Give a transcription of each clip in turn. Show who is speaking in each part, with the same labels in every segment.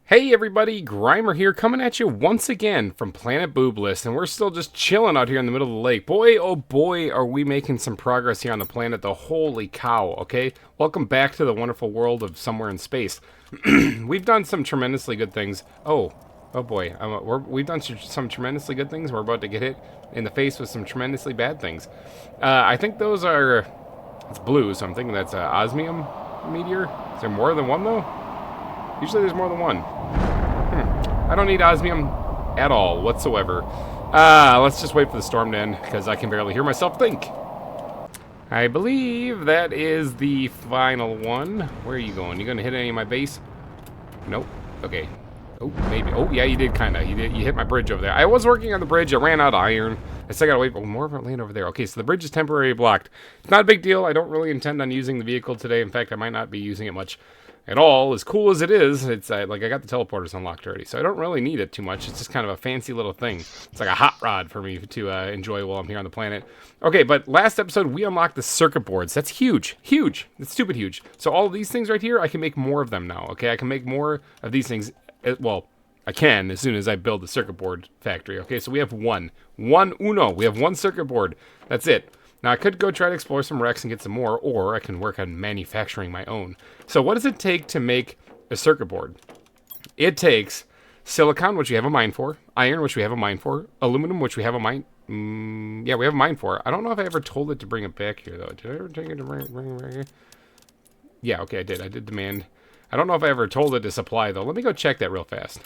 Speaker 1: Hey everybody, GReimer here, coming at you once again from Planet Boobless, and we're still just chilling out here in the middle of the lake. Boy, oh boy, are we making some progress here on the planet, the holy cow, okay? Welcome back to the wonderful world of somewhere in space. We've done some tremendously good things. Oh boy, we've done some tremendously good things. We're about to get hit in the face with some tremendously bad things. I think those are, it's blue, so I'm thinking that's an osmium meteor. Is there more than one though? Usually there's more than one. I don't need osmium at all, whatsoever. Let's just wait for the storm to end, because I can barely hear myself think. I believe that is the final one. Where are you going? You going to hit any of my base? Nope. Okay. Oh, maybe. Oh, yeah, you did kind of. You hit my bridge over there. I was working on the bridge. I ran out of iron. I still got to wait for more of it land over there. Okay, so the bridge is temporarily blocked. It's not a big deal. I don't really intend on using the vehicle today. In fact, I might not be using it much at all. As cool as it is, it's like I got the teleporters unlocked already, so I don't really need it too much. It's just kind of a fancy little thing. It's like a hot rod for me to enjoy while I'm here on the planet. Okay, but last episode we unlocked the circuit boards. That's huge. Huge. That's stupid huge. So all of these things right here, I can make more of them now, okay? I can make more of these things. Well, I can as soon as I build the circuit board factory. Okay, so we have one. We have one circuit board. That's it. Now, I could go try to explore some wrecks and get some more, or I can work on manufacturing my own. So what does it take to make a circuit board? It takes silicon, which we have a mine for, iron, which we have a mine for, aluminum, which we have a mine... yeah, we have a mine for. I don't know if I ever told it to bring it back here, though. Did I ever take it to bring it back here? Yeah, okay, I did. I did demand. I don't know if I ever told it to supply, though. Let me go check that real fast.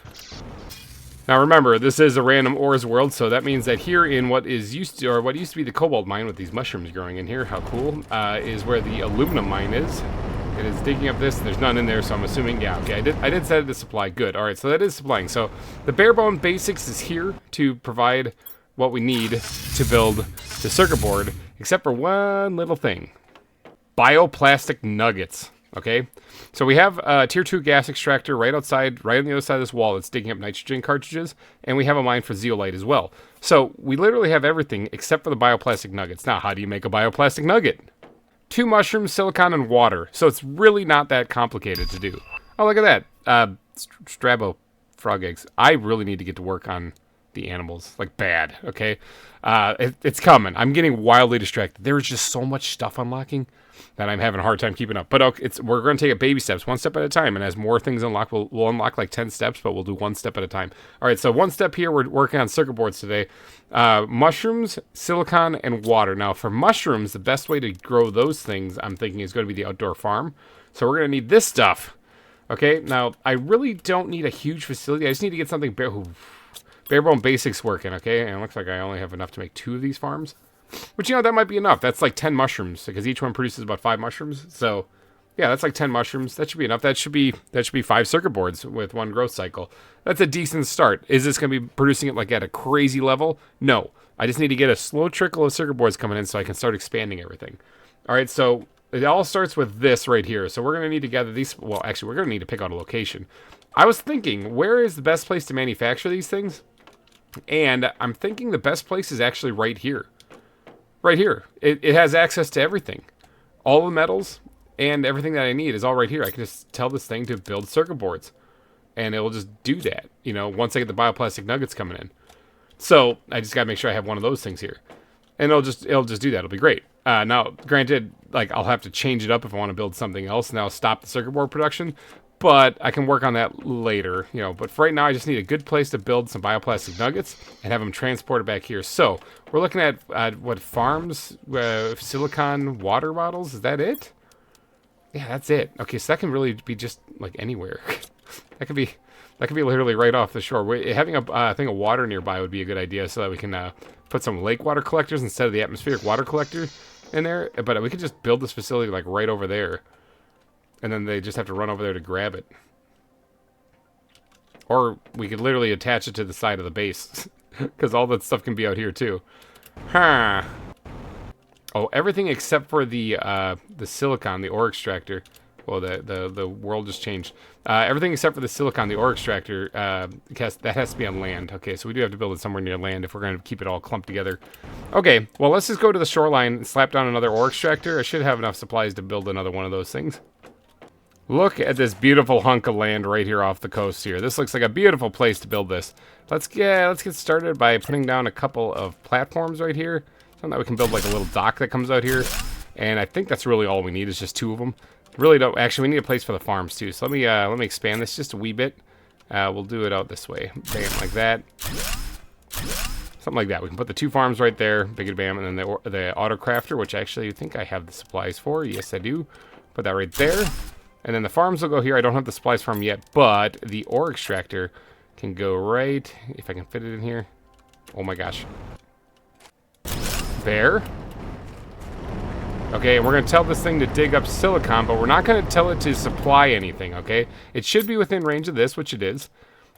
Speaker 1: Now remember, this is a random ores world, so that means that here in what used to be the cobalt mine with these mushrooms growing in here, how cool, is where the aluminum mine is. It is digging up this, and there's none in there, so I'm assuming, yeah, okay, I did set it to supply. Good, alright, so that is supplying. So the bare bone basics is here to provide what we need to build the circuit board, except for one little thing. Bioplastic nuggets. Okay, so we have a tier 2 gas extractor right outside, right on the other side of this wall that's digging up nitrogen cartridges, and we have a mine for zeolite as well. So we literally have everything except for the bioplastic nuggets. Now, how do you make a bioplastic nugget? 2 mushrooms, silicon, and water. So it's really not that complicated to do. Oh, look at that. Strabo frog eggs. I really need to get to work on the animals, like bad, okay? It's coming. I'm getting wildly distracted. There's just so much stuff unlocking that I'm having a hard time keeping up. But okay, we're going to take it baby steps, one step at a time. And as more things unlock, we'll unlock like 10 steps, but we'll do one step at a time. All right, so one step here, we're working on circuit boards today. Mushrooms, silicon, and water. Now, for mushrooms, the best way to grow those things, I'm thinking, is going to be the outdoor farm. So we're going to need this stuff. Okay, now, I really don't need a huge facility. I just need to get something bare bone basics working, okay? And it looks like I only have enough to make 2 of these farms. But, you know, that might be enough. That's like 10 mushrooms, because each one produces about 5 mushrooms. So, yeah, that's like 10 mushrooms. That should be enough. That should be 5 circuit boards with 1 growth cycle. That's a decent start. Is this going to be producing it like at a crazy level? No. I just need to get a slow trickle of circuit boards coming in so I can start expanding everything. All right, so it all starts with this right here. So we're going to need to gather these. Well, actually, we're going to need to pick out a location. I was thinking, where is the best place to manufacture these things? And I'm thinking the best place is actually right here. Right here. It has access to everything. All the metals and everything that I need is all right here. I can just tell this thing to build circuit boards. And it will just do that, you know, once I get the bioplastic nuggets coming in. So I just got to make sure I have one of those things here. And it'll just do that. It'll be great. Now, granted, like I'll have to change it up if I want to build something else. And that'll stop the circuit board production. But I can work on that later, you know. But for right now, I just need a good place to build some bioplastic nuggets and have them transported back here. So we're looking at what farms, silicon water bottles. Is that it? Yeah, that's it. Okay, so that can really be just like anywhere. that could be literally right off the shore. Having a thing of water nearby would be a good idea, so that we can put some lake water collectors instead of the atmospheric water collector in there. But we could just build this facility like right over there. And then they just have to run over there to grab it. Or we could literally attach it to the side of the base. Because all that stuff can be out here too. Huh. Oh, everything except for the silicon, the ore extractor. Well, the world just changed. Everything except for the silicon, the ore extractor, that has to be on land. Okay, so we do have to build it somewhere near land if we're going to keep it all clumped together. Okay, well, let's just go to the shoreline and slap down another ore extractor. I should have enough supplies to build another one of those things. Look at this beautiful hunk of land right here off the coast here. This looks like a beautiful place to build this. Let's get started by putting down a couple of platforms right here. So that we can build like a little dock that comes out here. And I think that's really all we need is just 2 of them. Really don't, actually we need a place for the farms too. So let me expand this just a wee bit. We'll do it out this way. Bam, like that. Something like that. We can put the 2 farms right there. Big bam, and then the auto crafter, which actually I think I have the supplies for. Yes, I do. Put that right there. And then the farms will go here. I don't have the supplies farm yet, but the ore extractor can go right, if I can fit it in here. Oh my gosh. There. Okay, we're going to tell this thing to dig up silicon, but we're not going to tell it to supply anything, okay? It should be within range of this, which it is.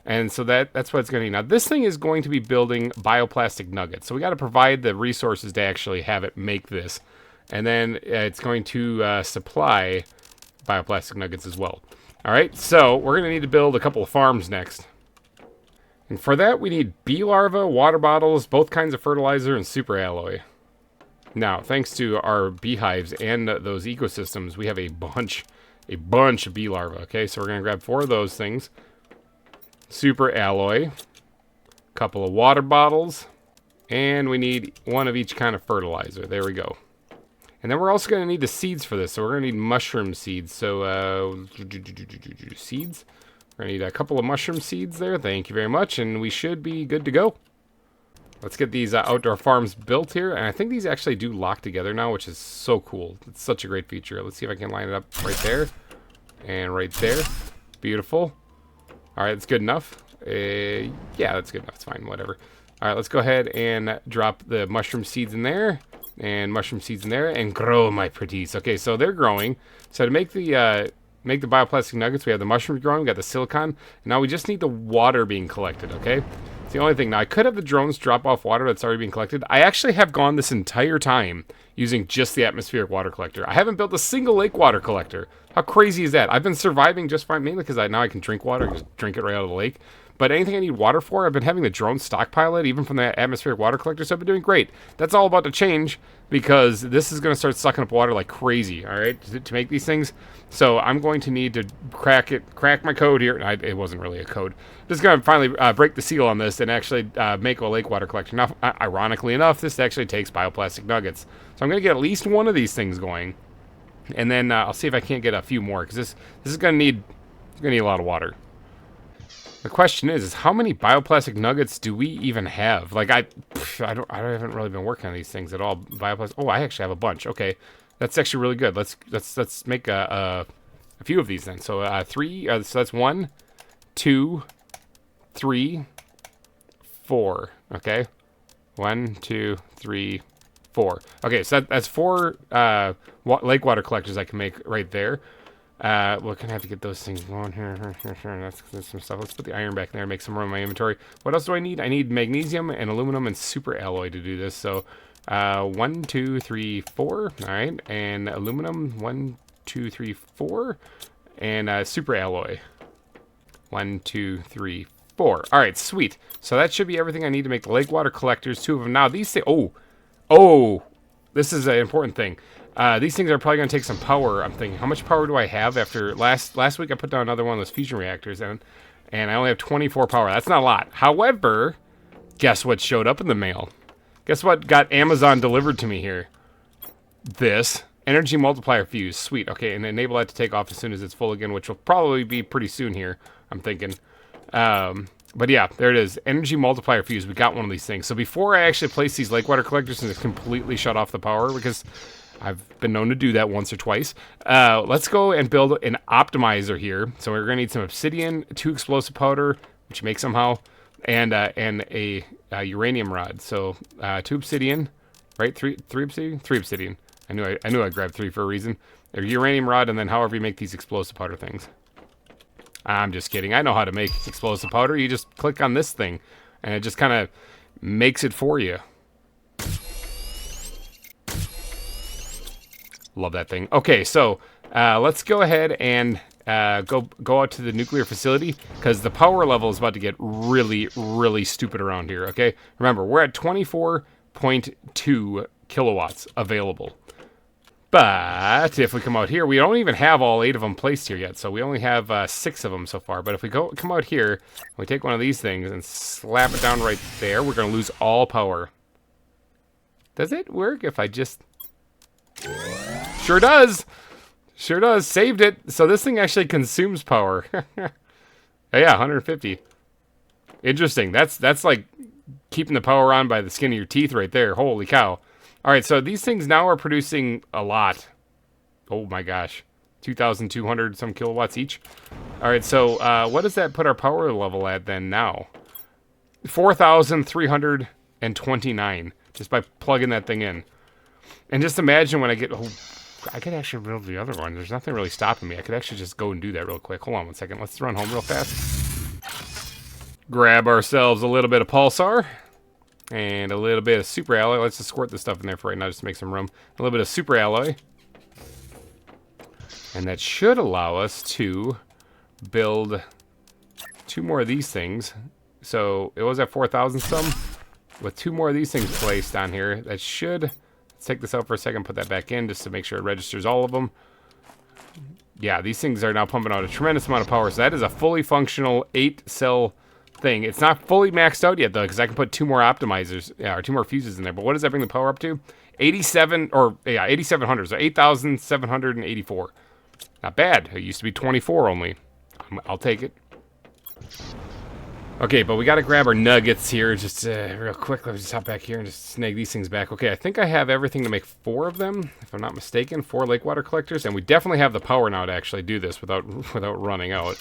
Speaker 1: And so that's what it's going to need. Now, this thing is going to be building bioplastic nuggets. So we got to provide the resources to actually have it make this. And then it's going to supply bioplastic nuggets as well. All right, so we're going to need to build a couple of farms next. And for that, we need bee larvae, water bottles, both kinds of fertilizer, and super alloy. Now, thanks to our beehives and those ecosystems, we have a bunch of bee larvae. Okay, so we're going to grab 4 of those things. Super alloy, couple of water bottles, and we need 1 of each kind of fertilizer. There we go. And then we're also going to need the seeds for this. So we're going to need mushroom seeds. So, seeds. We're going to need a couple of mushroom seeds there. Thank you very much. And we should be good to go. Let's get these outdoor farms built here. And I think these actually do lock together now, which is so cool. It's such a great feature. Let's see if I can line it up right there. And right there. Beautiful. All right, that's good enough. Yeah, that's good enough. It's fine, whatever. All right, let's go ahead and drop the mushroom seeds in there. And mushroom seeds in there, and grow my pretties. Okay, so they're growing. So to make the bioplastic nuggets, we have the mushrooms growing, we got the silicon, and now we just need the water being collected, okay? It's the only thing. Now, I could have the drones drop off water that's already being collected. I actually have gone this entire time using just the atmospheric water collector. I haven't built a single lake water collector. How crazy is that? I've been surviving just fine, mainly because now I can drink water, just drink it right out of the lake. But anything I need water for, I've been having the drone stockpile it, even from the atmospheric water collector, so I've been doing great. That's all about to change, because this is going to start sucking up water like crazy, all right, to make these things. So I'm going to need to crack my code here. It wasn't really a code. Just going to finally break the seal on this and actually make a lake water collector. Now, ironically enough, this actually takes bioplastic nuggets. So I'm going to get at least 1 of these things going. And then I'll see if I can't get a few more, because this is going to need a lot of water. The question is how many bioplastic nuggets do we even have? Like I haven't really been working on these things at all. Bioplastic. Oh, I actually have a bunch. Okay, that's actually really good. Let's make a few of these then. So 3. So that's 1, 2, 3, 4. Okay, 1, 2, 3, 4. Okay, so that's 4 lake water collectors I can make right there. We're gonna have to get those things going here. That's some stuff. Let's put the iron back there and make some room in my inventory. What else do I need? I need magnesium and aluminum and super alloy to do this. So 1, 2, 3, 4. All right, and aluminum 1, 2, 3, 4, and super alloy 1, 2, 3, 4. All right, sweet. So that should be everything I need to make the lake water collectors. 2 of them now. These things. Oh, this is an important thing. These things are probably going to take some power. I'm thinking, how much power do I have after last week? I put down another one of those fusion reactors, and I only have 24 power. That's not a lot. However, guess what showed up in the mail? Guess what got Amazon delivered to me here? This energy multiplier fuse. Sweet. Okay, and enable that to take off as soon as it's full again, which will probably be pretty soon here, I'm thinking. But yeah, there it is. Energy multiplier fuse. We got one of these things. So before I actually place these lake water collectors and just completely shut off the power, because I've been known to do that once or twice. Let's go and build an optimizer here. So we're going to need some obsidian, 2 explosive powder, which you make somehow, and a uranium rod. So 2 obsidian, right? 3 obsidian? 3 obsidian. I knew I grabbed 3 for a reason. A uranium rod, and then however you make these explosive powder things. I'm just kidding. I know how to make explosive powder. You just click on this thing, and it just kind of makes it for you. Love that thing. Okay, so let's go ahead and go out to the nuclear facility, because the power level is about to get really, really stupid around here, okay? Remember, we're at 24.2 kilowatts available. But if we come out here, we don't even have all 8 of them placed here yet. So we only have 6 of them so far. But if we come out here, we take one of these things and slap it down right there, we're going to lose all power. Does it work if I just... Sure does! Sure does. Saved it. So this thing actually consumes power. Yeah, 150. Interesting. That's like keeping the power on by the skin of your teeth right there. Holy cow. All right, so these things now are producing a lot. Oh my gosh. 2,200 some kilowatts each. All right, so what does that put our power level at then now? 4,329 just by plugging that thing in. And just imagine when I get... Oh, I could actually build the other one. There's nothing really stopping me. I could actually just go and do that real quick. Hold on one second. Let's run home real fast. Grab ourselves a little bit of pulsar. And a little bit of super alloy. Let's just squirt this stuff in there for right now just to make some room. A little bit of super alloy. And that should allow us to build 2 more of these things. So it was at 4,000 some. With 2 more of these things placed on here, that should... Let's take this out for a second, put that back in just to make sure it registers all of them. Yeah, these things are now pumping out a tremendous amount of power. So that is a fully functional 8-cell thing. It's not fully maxed out yet, though, because I can put 2 more optimizers, or 2 more fuses in there. But what does that bring the power up to? 8,700. So 8,784. Not bad. It used to be 24 only. I'll take it. Okay, but we got to grab our nuggets here just real quick. Let's just hop back here and just snag these things back. Okay, I think I have everything to make 4 of them, if I'm not mistaken. 4 lake water collectors, and we definitely have the power now to actually do this without running out.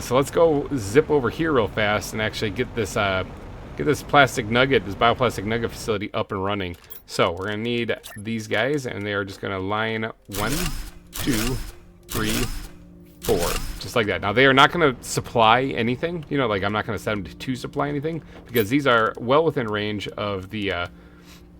Speaker 1: So let's go zip over here real fast and actually get this plastic nugget, this bioplastic nugget facility up and running. So we're gonna need these guys, and they are just gonna line 1, 2, 3, 4, just like that. Now they are not going to supply anything, you know, like I'm not going to set them to supply anything because these are well within range of the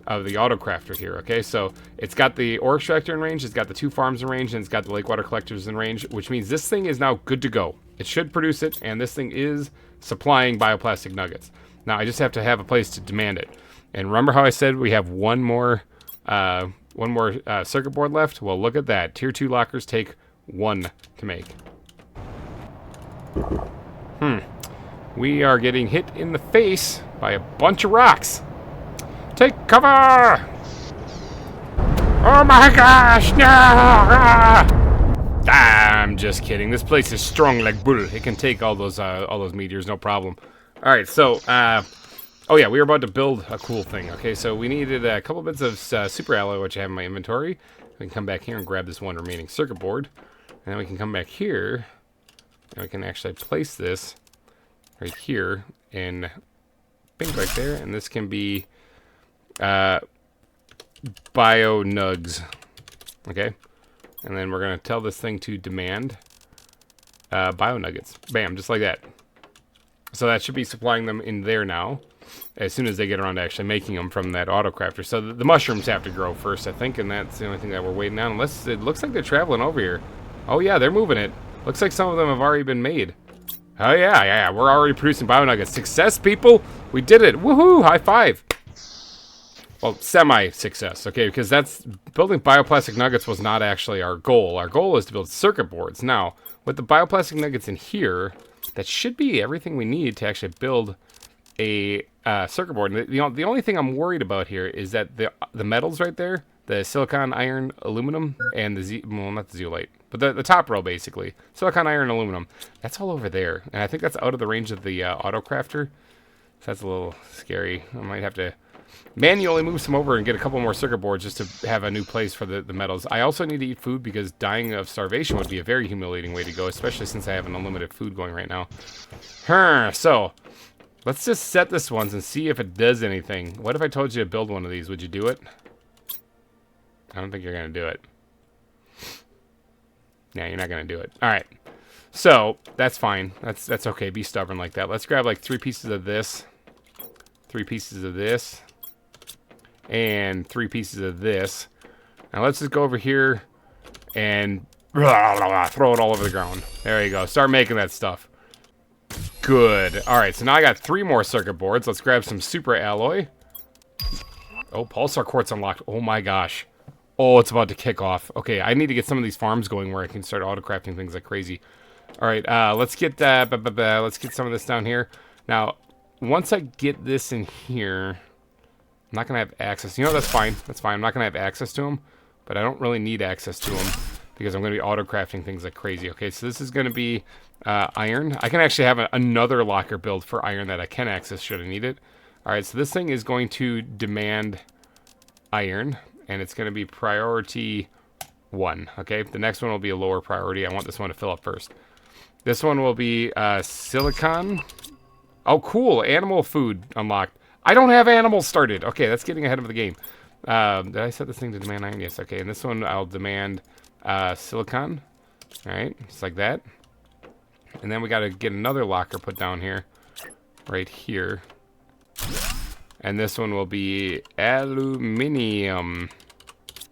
Speaker 1: auto crafter here. Okay, so it's got the ore extractor in range, it's got the 2 farms in range, and it's got the lake water collectors in range, which means this thing is now good to go. It should produce it, and this thing is supplying bioplastic nuggets. Now I just have to have a place to demand it. And remember how I said we have one more circuit board left? Well, look at that. Tier 2 lockers take 1 to make. We are getting hit in the face by a bunch of rocks. Take cover! Oh my gosh, no! I'm just kidding. This place is strong like bull. It can take all those meteors, no problem. All right, so oh yeah, we were about to build a cool thing. Okay, so we needed a couple bits of super alloy, which I have in my inventory. We can come back here and grab this one remaining circuit board. And then we can come back here, and we can actually place this right here in pink right there. And this can be bio nugs. Okay? And then we're going to tell this thing to demand bio nuggets. Bam, just like that. So that should be supplying them in there now, as soon as they get around to actually making them from that auto crafter. So the mushrooms have to grow first, I think, and that's the only thing that we're waiting on. Unless it looks like they're traveling over here. Oh yeah, they're moving it. Looks like some of them have already been made. Oh yeah, we're already producing bio nuggets. Success, people! We did it! Woohoo! High five! Well, semi-success, okay, because building bioplastic nuggets was not actually our goal. Our goal is to build circuit boards. Now, with the bioplastic nuggets in here, that should be everything we need to actually build a circuit board. And the only thing I'm worried about here is that the metals right there, the silicon, iron, aluminum, and well, not the zeolite, but the top row basically, silicon, iron, aluminum, that's all over there, and I think that's out of the range of the auto crafter. So that's a little scary. I might have to manually move some over and get a couple more circuit boards just to have a new place for the metals. I also need to eat food because dying of starvation would be a very humiliating way to go, especially since I have an unlimited food going right now. So let's just set this once and see if it does anything. What if I told you to build one of these? Would you do it? I don't think you're going to do it. Yeah, you're not going to do it. All right. So that's fine. That's okay. Be stubborn like that. Let's grab like 3 pieces of this, 3 pieces of this, and 3 pieces of this. Now let's just go over here and throw it all over the ground. There you go. Start making that stuff. Good. All right. So now I got 3 more circuit boards. Let's grab some super alloy. Oh, pulsar quartz unlocked. Oh my gosh. Oh, it's about to kick off. Okay, I need to get some of these farms going where I can start auto-crafting things like crazy. All right, let's get let's get some of this down here. Now, once I get this in here, I'm not gonna have access. You know, that's fine. That's fine. I'm not gonna have access to them, but I don't really need access to them because I'm gonna be auto-crafting things like crazy. Okay, so this is gonna be iron. I can actually have another locker build for iron that I can access should I need it. All right, so this thing is going to demand iron, and it's going to be priority 1. Okay, the next one will be a lower priority. I want this one to fill up first. This one will be silicon. Oh, cool. Animal food unlocked. I don't have animals started. Okay, that's getting ahead of the game. Did I set this thing to demand iron? Yes, okay. And this one I'll demand silicon. All right, just like that. And then we got to get another locker put down here. Right here. And this one will be aluminium.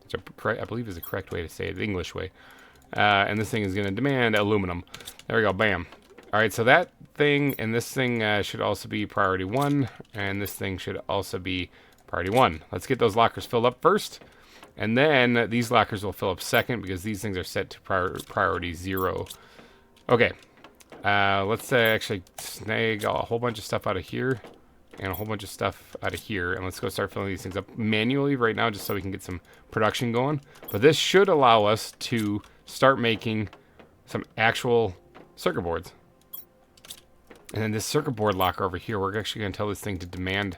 Speaker 1: Which I believe is the correct way to say it, the English way. And this thing is going to demand aluminum. There we go, bam. All right, so that thing and this thing should also be priority 1. And this thing should also be priority 1. Let's get those lockers filled up first. And then these lockers will fill up second because these things are set to priority 0. Okay. Let's actually snag a whole bunch of stuff out of here. And a whole bunch of stuff out of here. And let's go start filling these things up manually right now just so we can get some production going. But this should allow us to start making some actual circuit boards. And then this circuit board locker over here, we're actually going to tell this thing to demand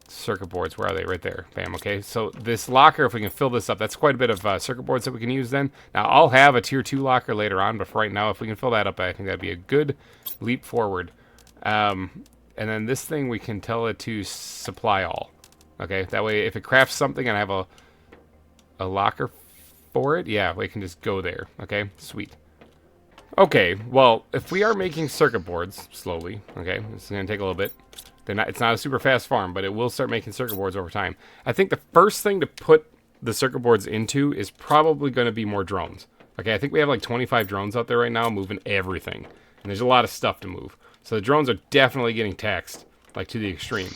Speaker 1: circuit boards. Where are they? Right there. Bam. Okay. So this locker, if we can fill this up, that's quite a bit of circuit boards that we can use then. Now, I'll have a tier 2 locker later on, but for right now, if we can fill that up, I think that'd be a good leap forward. And then this thing, we can tell it to supply all. Okay, that way if it crafts something and I have a locker for it, yeah, we can just go there. Okay, sweet. Okay, well, if we are making circuit boards slowly, okay, it's going to take a little bit. It's not a super fast farm, but it will start making circuit boards over time. I think the first thing to put the circuit boards into is probably going to be more drones. Okay, I think we have like 25 drones out there right now moving everything. And there's a lot of stuff to move. So the drones are definitely getting taxed, like to the extreme.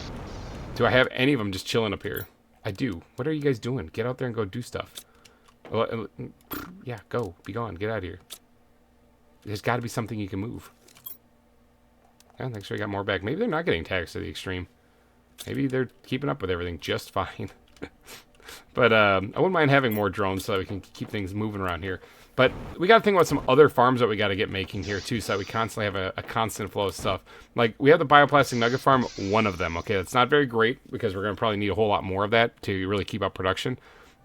Speaker 1: Do I have any of them just chilling up here? I do. What are you guys doing? Get out there and go do stuff. Well, yeah, go. Be gone. Get out of here. There's got to be something you can move. Yeah, thanks sure I got more back. Maybe they're not getting taxed to the extreme. Maybe they're keeping up with everything just fine. But I wouldn't mind having more drones so that we can keep things moving around here. But we got to think about some other farms that we got to get making here, too, so that we constantly have a constant flow of stuff. Like, we have the bioplastic nugget farm, one of them, okay? That's not very great, because we're going to probably need a whole lot more of that to really keep up production.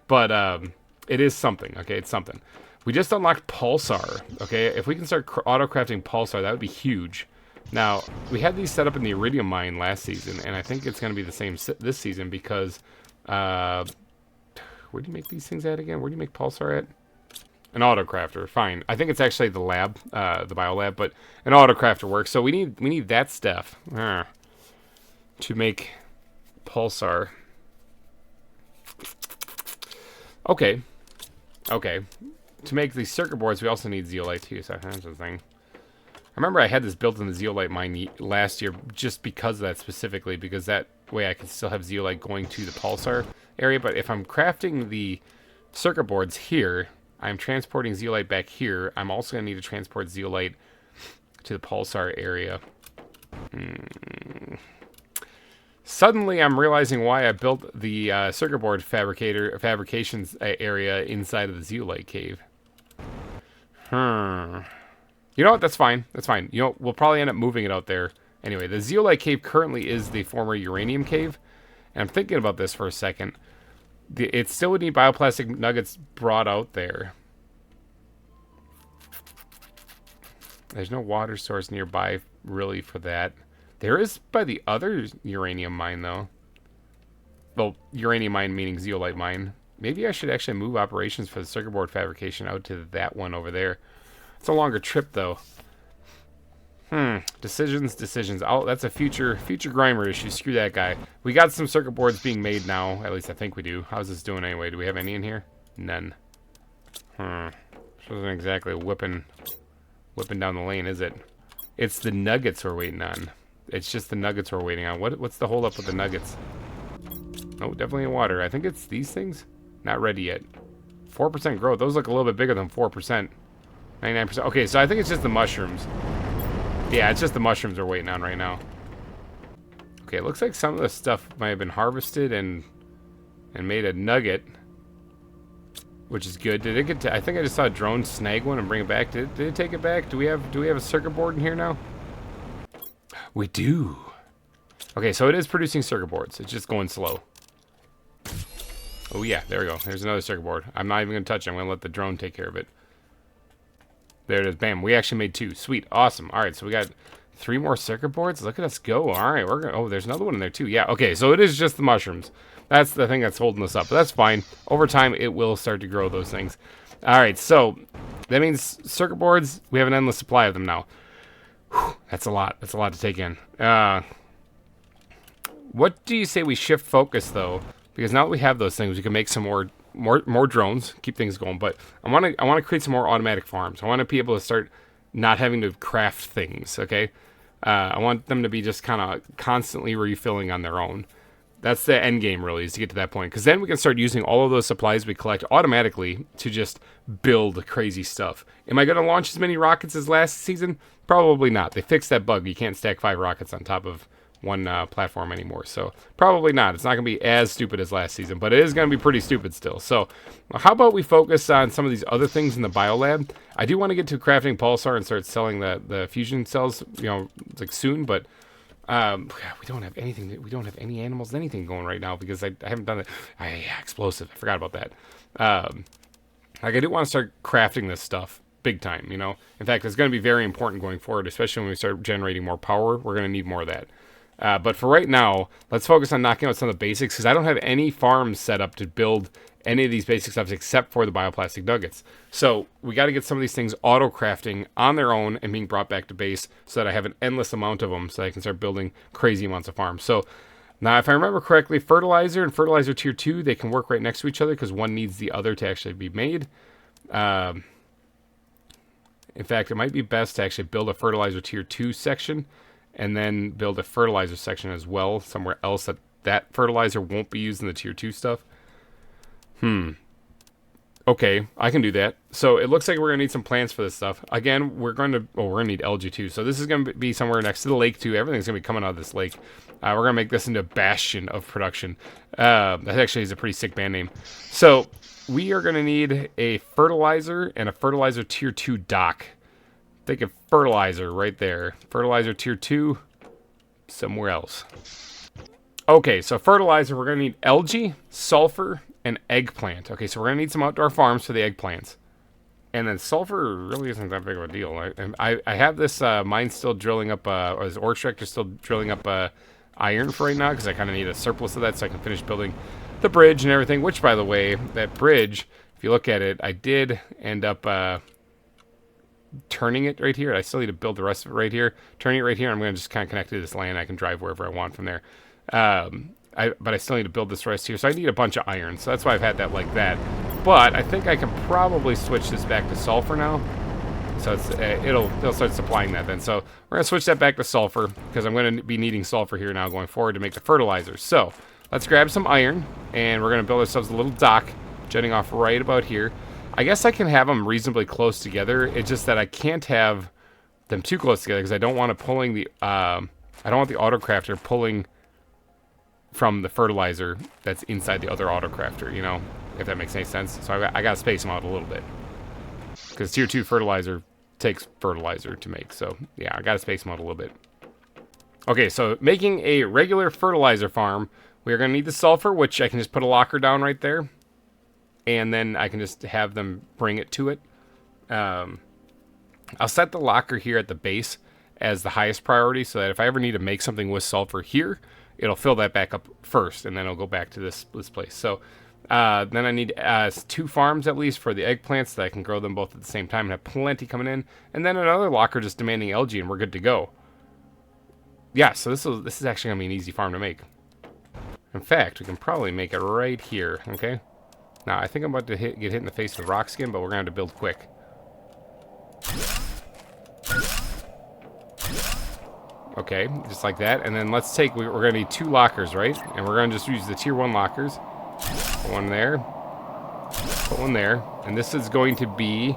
Speaker 1: But it is something, okay? It's something. We just unlocked Pulsar, okay? If we can start auto-crafting Pulsar, that would be huge. Now, we had these set up in the Iridium mine last season, and I think it's going to be the same this season, because... where do you make these things at again? Where do you make Pulsar at? An autocrafter, fine. I think it's actually the lab, the biolab, but an autocrafter works. So we need that stuff to make Pulsar. Okay. To make these circuit boards, we also need zeolite too. So that's the thing. I remember I had this built in the zeolite mine last year just because of that specifically, because that way I can still have zeolite going to the Pulsar area. But if I'm crafting the circuit boards here, I'm transporting zeolite back here. I'm also going to need to transport zeolite to the Pulsar area. Suddenly, I'm realizing why I built the circuit board fabrications area inside of the zeolite cave. You know what? That's fine. That's fine. You know, we'll probably end up moving it out there. Anyway, the zeolite cave currently is the former uranium cave. And I'm thinking about this for a second. It still would need bioplastic nuggets brought out there. There's no water source nearby, really, for that. There is by the other uranium mine, though. Well, uranium mine meaning zeolite mine. Maybe I should actually move operations for the circuit board fabrication out to that one over there. It's a longer trip, though. Decisions. Oh, that's a future GReimer issue. Screw that guy. We got some circuit boards being made now. At least I think we do. How's this doing anyway? Do we have any in here? None. This isn't exactly whipping down the lane, is it? It's the nuggets we're waiting on. It's just the nuggets we're waiting on. What's the hold up with the nuggets? Oh, definitely in water. I think it's these things. Not ready yet. 4% growth. Those look a little bit bigger than 4%. 99%. Okay, so I think it's just the mushrooms. Yeah, it's just the mushrooms we're waiting on right now. Okay, it looks like some of the stuff might have been harvested and made a nugget, which is good. Did it get to, I think I just saw a drone snag one and bring it back. Did it take it back? Do we have a circuit board in here now? We do. Okay, so it is producing circuit boards. It's just going slow. Oh yeah, there we go. There's another circuit board. I'm not even gonna touch it. I'm gonna let the drone take care of it. There it is. Bam. We actually made 2. Sweet. Awesome. All right, so we got 3 more circuit boards. Look at us go. All right, we're gonna. Oh, there's another one in there too. Yeah. Okay, so it is just the mushrooms. That's the thing that's holding us up. But that's fine. Over time, it will start to grow those things. All right, so that means circuit boards. We have an endless supply of them now. Whew, that's a lot. That's a lot to take in. What do you say we shift focus though? Because now that we have those things, we can make some more drones, keep things going. But I want to create some more automatic farms. I want to be able to start not having to craft things. Okay, I want them to be just kind of constantly refilling on their own. That's the end game, really, is to get to that point. Because then we can start using all of those supplies we collect automatically to just build crazy stuff. Am I going to launch as many rockets as last season? Probably not. They fixed that bug. You can't stack 5 rockets on top of one platform anymore. So probably not. It's not going to be as stupid as last season, but it is going to be pretty stupid still. So how about we focus on some of these other things in the biolab? I do want to get to crafting pulsar and start selling the fusion cells, you know, like soon, but we don't have anything. We don't have any animals, anything going right now because I haven't done it. Explosive. I forgot about that. Like I do want to start crafting this stuff big time, you know. In fact, it's going to be very important going forward, especially when we start generating more power. We're going to need more of that. But for right now, let's focus on knocking out some of the basics because I don't have any farms set up to build any of these basic stuff except for the bioplastic nuggets. So we got to get some of these things auto-crafting on their own and being brought back to base so that I have an endless amount of them so I can start building crazy amounts of farms. So now, if I remember correctly, Fertilizer and Fertilizer Tier 2, they can work right next to each other because one needs the other to actually be made. In fact, it might be best to actually build a Fertilizer Tier 2 section and then build a fertilizer section as well somewhere else that fertilizer won't be used in the tier 2 stuff. Okay, I can do that. So it looks like we're gonna need some plants for this stuff. Again, we're gonna need algae too. So this is gonna be somewhere next to the lake too. Everything's gonna be coming out of this lake. We're gonna make this into a bastion of production. That actually is a pretty sick band name. So we are gonna need a fertilizer and a fertilizer tier 2 dock. Think of fertilizer right there. Fertilizer tier 2, somewhere else. Okay, so fertilizer, we're going to need algae, sulfur, and eggplant. Okay, so we're going to need some outdoor farms for the eggplants. And then sulfur really isn't that big of a deal. I have this mine still drilling up, or this ore extractor still drilling up iron for right now because I kind of need a surplus of that so I can finish building the bridge and everything. Which, by the way, that bridge, if you look at it, I did end up turning it right here. I still need to build the rest of it right here. Turning it right here, I'm going to just kind of connect to this land. I can drive wherever I want from there. But I still need to build this rest here. So I need a bunch of iron. So that's why I've had that like that. But I think I can probably switch this back to sulfur now. So it's, it'll start supplying that then. So we're going to switch that back to sulfur because I'm going to be needing sulfur here now going forward to make the fertilizer. So let's grab some iron and we're going to build ourselves a little dock jutting off right about here. I guess I can have them reasonably close together. It's just that I can't have them too close together because I don't want to pulling the I don't want the autocrafter pulling from the fertilizer that's inside the other autocrafter, you know, if that makes any sense. So I got to space them out a little bit because tier 2 fertilizer takes fertilizer to make. So yeah, I got to space them out a little bit. Okay, so making a regular fertilizer farm, we're going to need the sulfur, which I can just put a locker down right there. And then I can just have them bring it to it. I'll set the locker here at the base as the highest priority so that if I ever need to make something with sulfur here, it'll fill that back up first, and then it'll go back to this place. So then I need 2 farms at least for the eggplants so that I can grow them both at the same time and have plenty coming in. And then another locker just demanding algae, and we're good to go. Yeah, so this is actually going to be an easy farm to make. In fact, we can probably make it right here, okay? Now, I think I'm about to get hit in the face with rock skin, but we're going to have to build quick. Okay, just like that. And then let's take, we're going to need 2 lockers, right? And we're going to just use the tier 1 lockers. Put one there. Put one there. And this is going to be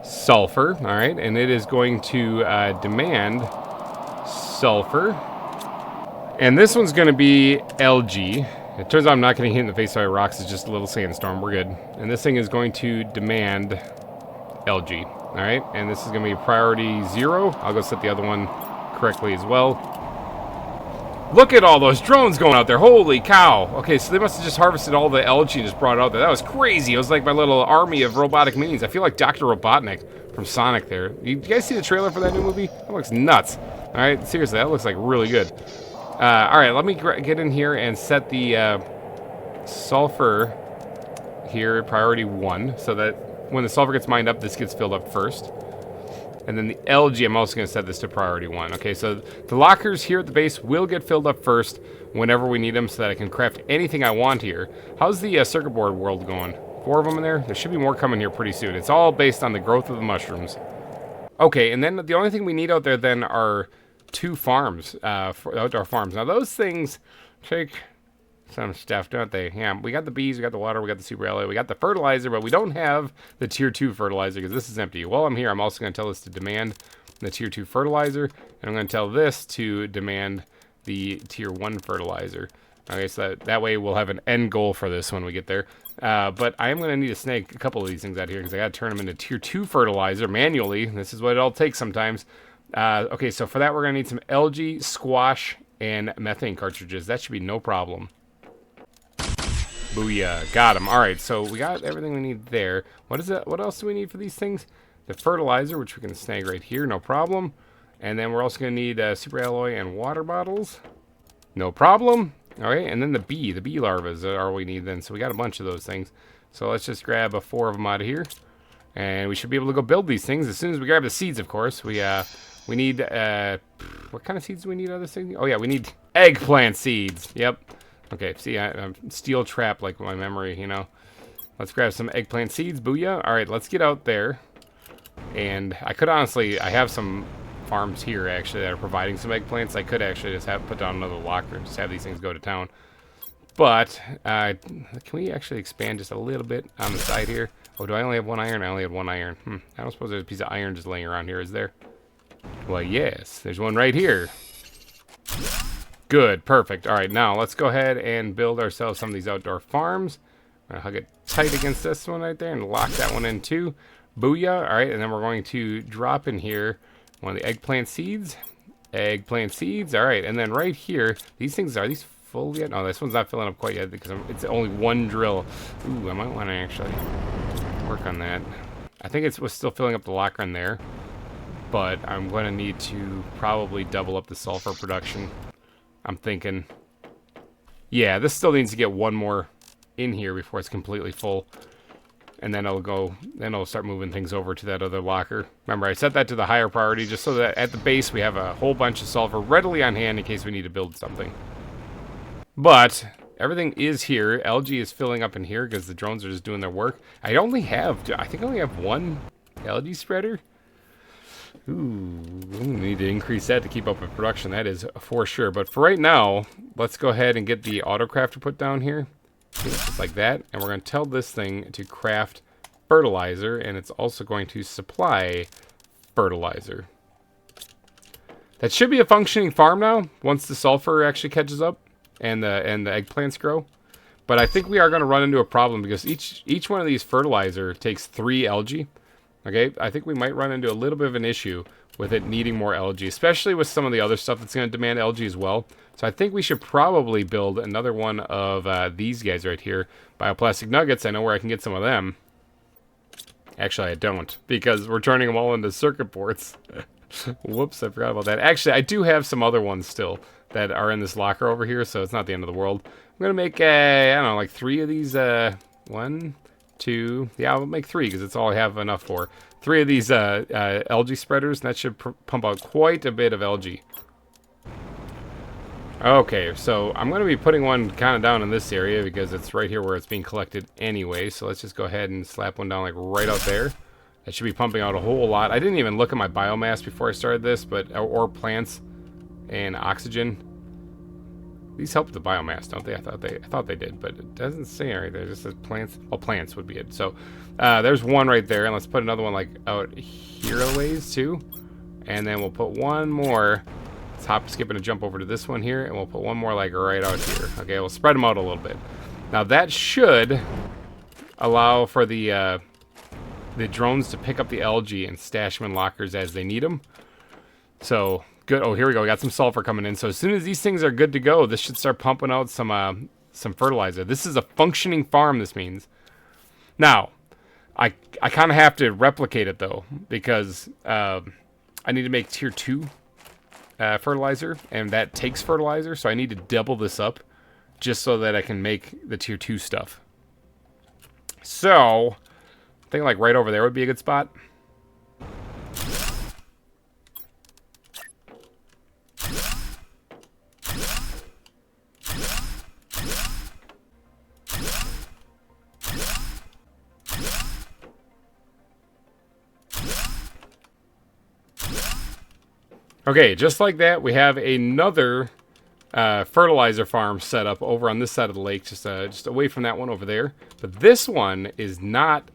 Speaker 1: sulfur, all right? And it is going to demand sulfur. And this one's going to be LG. It turns out I'm not getting hit in the face by rocks. It's just a little sandstorm. We're good. And this thing is going to demand LG. All right. And this is going to be priority 0. I'll go set the other one correctly as well. Look at all those drones going out there. Holy cow. Okay, so they must have just harvested all the LG and just brought it out there. That was crazy. It was like my little army of robotic minis. I feel like Dr. Robotnik from Sonic there. You guys see the trailer for that new movie? That looks nuts. All right. Seriously, that looks like really good. All right, let me get in here and set the sulfur here priority 1, so that when the sulfur gets mined up, this gets filled up first. And then the LG, I'm also going to set this to priority 1. Okay, so the lockers here at the base will get filled up first whenever we need them, so that I can craft anything I want here. How's the circuit board world going? 4 of them in there? There should be more coming here pretty soon. It's all based on the growth of the mushrooms. Okay, and then the only thing we need out there then are 2 farms, for outdoor farms. Now those things take some stuff, don't they? Yeah, we got the bees, we got the water, we got the super alloy, we got the fertilizer, but we don't have the tier 2 fertilizer because this is empty. While I'm here, I'm also going to tell this to demand the tier 2 fertilizer, and I'm going to tell this to demand the tier 1 fertilizer. Okay, so that way we'll have an end goal for this when we get there. But I am going to need to snag a couple of these things out here because I got to turn them into tier 2 fertilizer manually. This is what it all takes sometimes. Okay, so for that we're going to need some algae, squash, and methane cartridges. That should be no problem. Booyah. Got them. Alright, so we got everything we need there. What is it? What else do we need for these things? The fertilizer, which we can snag right here, no problem. And then we're also going to need super alloy and water bottles. No problem. Alright, and then the bee larvas are all we need then. So we got a bunch of those things. So let's just grab 4 of them out of here. And we should be able to go build these things as soon as we grab the seeds, of course. We need, what kind of seeds do we need out of this thing? Oh yeah, we need eggplant seeds. Yep. Okay, see, I'm steel trap like my memory, you know. Let's grab some eggplant seeds, booyah. All right, let's get out there. And I could honestly, I have some farms here actually that are providing some eggplants. I could actually just put down another locker and just have these things go to town. But, can we actually expand just a little bit on the side here? Oh, do I only have 1 iron? I only have 1 iron. I don't suppose there's a piece of iron just laying around here, is there? Well, yes, there's one right here. Good, perfect. All right, now let's go ahead and build ourselves some of these outdoor farms. I'm gonna hug it tight against this one right there and lock that one in too. Booyah. All right, and then we're going to drop in here one of the eggplant seeds. Eggplant seeds. All right, and then right here, these things, are these full yet? No, this one's not filling up quite yet because it's only 1 drill. Ooh, I might want to actually work on that. I think it was still filling up the locker in there, but I'm going to need to probably double up the sulfur production. I'm thinking, yeah, this still needs to get 1 more in here before it's completely full. And then it'll start moving things over to that other locker. Remember, I set that to the higher priority just so that at the base we have a whole bunch of sulfur readily on hand in case we need to build something. But everything is here. Algae is filling up in here because the drones are just doing their work. I think I only have 1 algae spreader. Ooh, we need to increase that to keep up with production. That is for sure. But for right now, let's go ahead and get the autocrafter put down here. Just like that. And we're going to tell this thing to craft fertilizer. And it's also going to supply fertilizer. That should be a functioning farm now, once the sulfur actually catches up and the eggplants grow. But I think we are going to run into a problem because each one of these fertilizer takes 3 algae. Okay, I think we might run into a little bit of an issue with it needing more algae, especially with some of the other stuff that's going to demand algae as well. So I think we should probably build another one of these guys right here. Bioplastic nuggets, I know where I can get some of them. Actually, I don't, because we're turning them all into circuit boards. Whoops, I forgot about that. Actually, I do have some other ones still that are in this locker over here, so it's not the end of the world. I'm going to make, I don't know, like 3 of these, 1, 2, yeah, I'll make 3 because it's all I have enough for. 3 of these algae spreaders, and that should pump out quite a bit of algae. Okay, so I'm going to be putting one kind of down in this area because it's right here where it's being collected anyway. So let's just go ahead and slap one down like right out there. That should be pumping out a whole lot. I didn't even look at my biomass before I started this, but or plants. and oxygen. These help the biomass, don't they? I thought they did, but it doesn't say right there. It just says plants. Oh, plants would be it. So there's one right there, and let's put another one like out here a ways too. And then we'll put one more. Let's hop, skip, and jump over to this one here, and we'll put one more like right out here. Okay, we'll spread them out a little bit. Now that should allow for the drones to pick up the algae and stash them in lockers as they need them. So good. Oh, here we go. We got some sulfur coming in. So as soon as these things are good to go, this should start pumping out some fertilizer. This is a functioning farm, this means. Now, I kind of have to replicate it, though, because I need to make tier 2 fertilizer, and that takes fertilizer, so I need to double this up just so that I can make the tier 2 stuff. So, I think like right over there would be a good spot. Okay, just like that, we have another fertilizer farm set up over on this side of the lake, just away from that one over there. But this one is not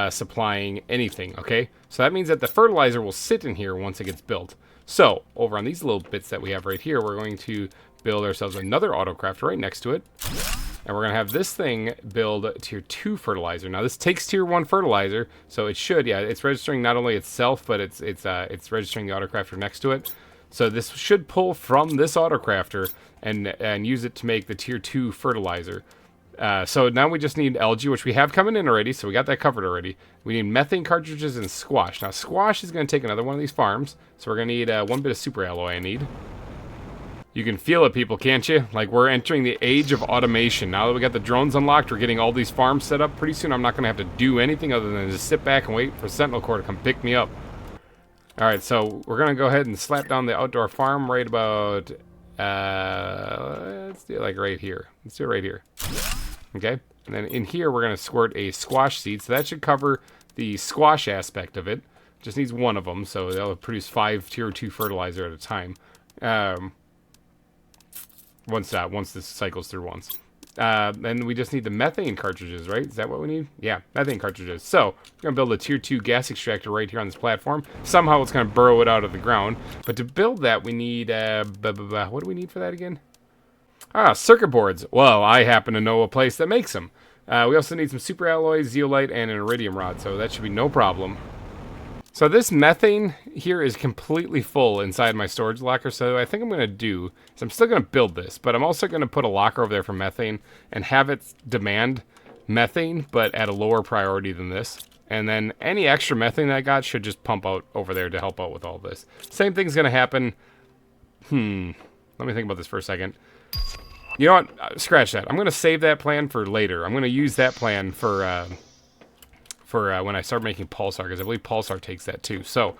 Speaker 1: supplying anything, okay? So that means that the fertilizer will sit in here once it gets built. So, over on these little bits that we have right here, we're going to build ourselves another autocraft right next to it. And we're going to have this thing build tier 2 fertilizer. Now, this takes tier 1 fertilizer, so it should, yeah, it's registering not only itself, but it's registering the autocrafter next to it. So this should pull from this autocrafter and use it to make the tier 2 fertilizer. So now we just need algae, which we have coming in already, so we got that covered already. We need methane cartridges and squash. Now, squash is going to take another one of these farms, so we're going to need one bit of super alloy I need. You can feel it, people, can't you? Like, we're entering the age of automation. Now that we got the drones unlocked, we're getting all these farms set up. Pretty soon I'm not going to have to do anything other than just sit back and wait for Sentinel Corps to come pick me up. Alright, so we're going to go ahead and slap down the outdoor farm right about... let's do it like right here. Let's do it right here. Okay? And then in here we're going to squirt a squash seed. So that should cover the squash aspect of it. Just needs one of them, so that'll produce 5 tier 2 fertilizer at a time. Once this cycles through once. Then we just need the methane cartridges, right? Is that what we need? Yeah, methane cartridges. So, we're going to build a tier 2 gas extractor right here on this platform. Somehow it's going to burrow it out of the ground. But to build that, we need... what do we need for that again? Circuit boards. Well, I happen to know a place that makes them. We also need some super alloy, zeolite, and an iridium rod. So that should be no problem. So this methane here is completely full inside my storage locker, so I think I'm going to do is I'm still going to build this, but I'm also going to put a locker over there for methane and have it demand methane, but at a lower priority than this. And then any extra methane that I got should just pump out over there to help out with all this. Same thing's going to happen. Let me think about this for a second. You know what? Scratch that. I'm going to save that plan for later. I'm going to use that plan for when I start making pulsar, because I believe pulsar takes that too. So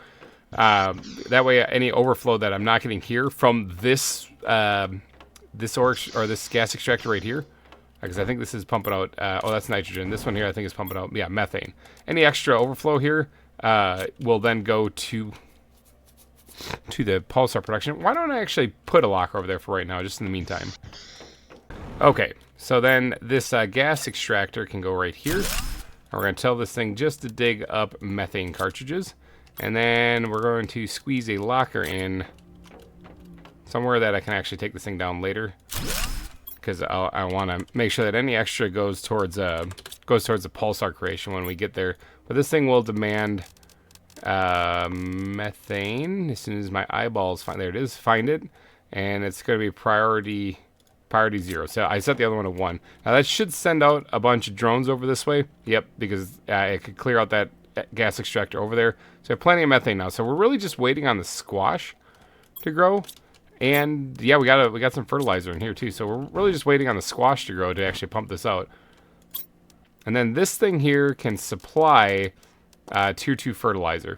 Speaker 1: that way, any overflow that I'm not getting here from this this gas extractor right here, because I think this is pumping out. Oh, that's nitrogen. This one here, I think, is pumping out. Yeah, methane. Any extra overflow here will then go to the pulsar production. Why don't I actually put a locker over there for right now, just in the meantime? Okay, so then this gas extractor can go right here. We're going to tell this thing just to dig up methane cartridges. And then we're going to squeeze a locker in somewhere that I can actually take this thing down later. Because I want to make sure that any extra goes towards the pulsar creation when we get there. But this thing will demand methane as soon as my eyeballs find... There it is. Find it. And it's going to be priority 0. So I set the other one to 1. Now that should send out a bunch of drones over this way. Yep, because it could clear out that gas extractor over there. So I have plenty of methane now. So we're really just waiting on the squash to grow. And yeah, we got some fertilizer in here too. So we're really just waiting on the squash to grow to actually pump this out. And then this thing here can supply tier 2 fertilizer.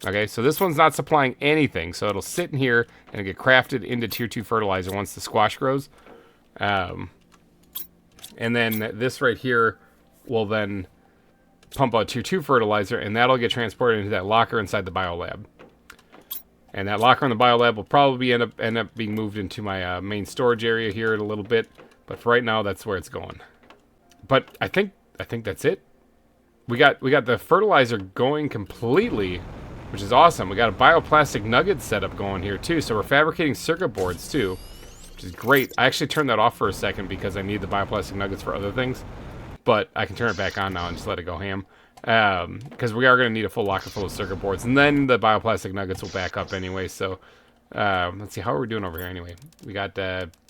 Speaker 1: Okay, so this one's not supplying anything. So it'll sit in here and get crafted into tier 2 fertilizer once the squash grows. And then this right here will then pump out tier 2 fertilizer, and that'll get transported into that locker inside the biolab. And that locker on the biolab will probably end up being moved into my main storage area here in a little bit. But for right now, that's where it's going. But I think that's it. We got the fertilizer going completely, which is awesome. We got a bioplastic nugget setup going here too. So we're fabricating circuit boards too, which is great. I actually turned that off for a second because I need the bioplastic nuggets for other things. But I can turn it back on now and just let it go ham. Because we are going to need a full locker full of circuit boards. And then the bioplastic nuggets will back up anyway. So let's see, how are we doing over here anyway? We got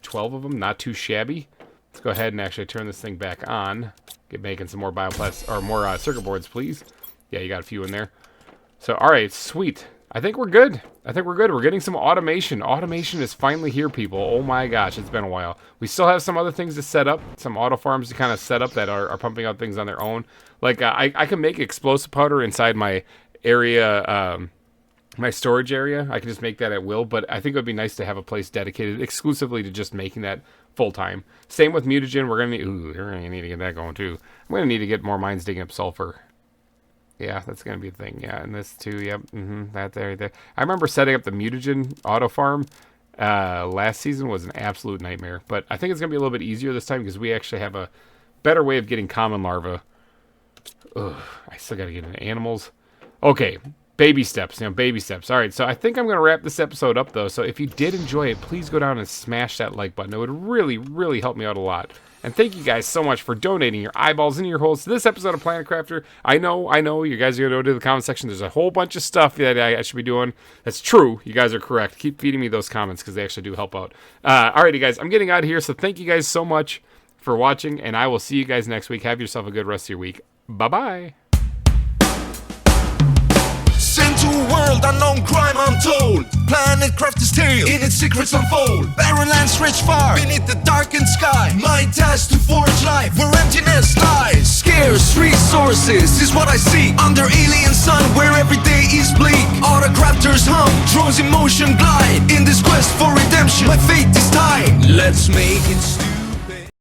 Speaker 1: 12 of them, not too shabby. Let's go ahead and actually turn this thing back on. Get making some more more circuit boards, please. Yeah, you got a few in there. So, all right, sweet. I think we're good. We're getting some automation. Automation is finally here, people. Oh my gosh, it's been a while. We still have some other things to set up, some auto farms to kind of set up that are pumping out things on their own. Like I can make explosive powder inside my area, my storage area. I can just make that at will, but I think it would be nice to have a place dedicated exclusively to just making that full time. Same with mutagen. We're gonna need to get that going too. I'm gonna need to get more mines digging up sulfur. Yeah, that's going to be a thing. Yeah, and this too. Yep. That there, there. I remember setting up the mutagen auto farm last season was an absolute nightmare. But I think it's going to be a little bit easier this time because we actually have a better way of getting common larvae. Ugh, I still got to get into animals. Okay, baby steps. Baby steps. All right, so I think I'm going to wrap this episode up, though. So if you did enjoy it, please go down and smash that like button. It would really, really help me out a lot. And thank you guys so much for donating your eyeballs and your holes to this episode of Planet Crafter. I know, you guys are going to go to the comment section. There's a whole bunch of stuff that I should be doing. That's true. You guys are correct. Keep feeding me those comments because they actually do help out. Alrighty, guys. I'm getting out of here, so thank you guys so much for watching, and I will see you guys next week. Have yourself a good rest of your week. Bye-bye.
Speaker 2: Sent to a world unknown, crime untold. Planet Crafter's tale, in its secrets unfold. Barren lands stretch far, beneath the darkened sky. My task to forge life, where emptiness lies. Scarce resources is what I see. Under alien sun, where every day is bleak. Autocrafters hum, drones in motion glide. In this quest for redemption, my fate is tied. Let's make it stupid.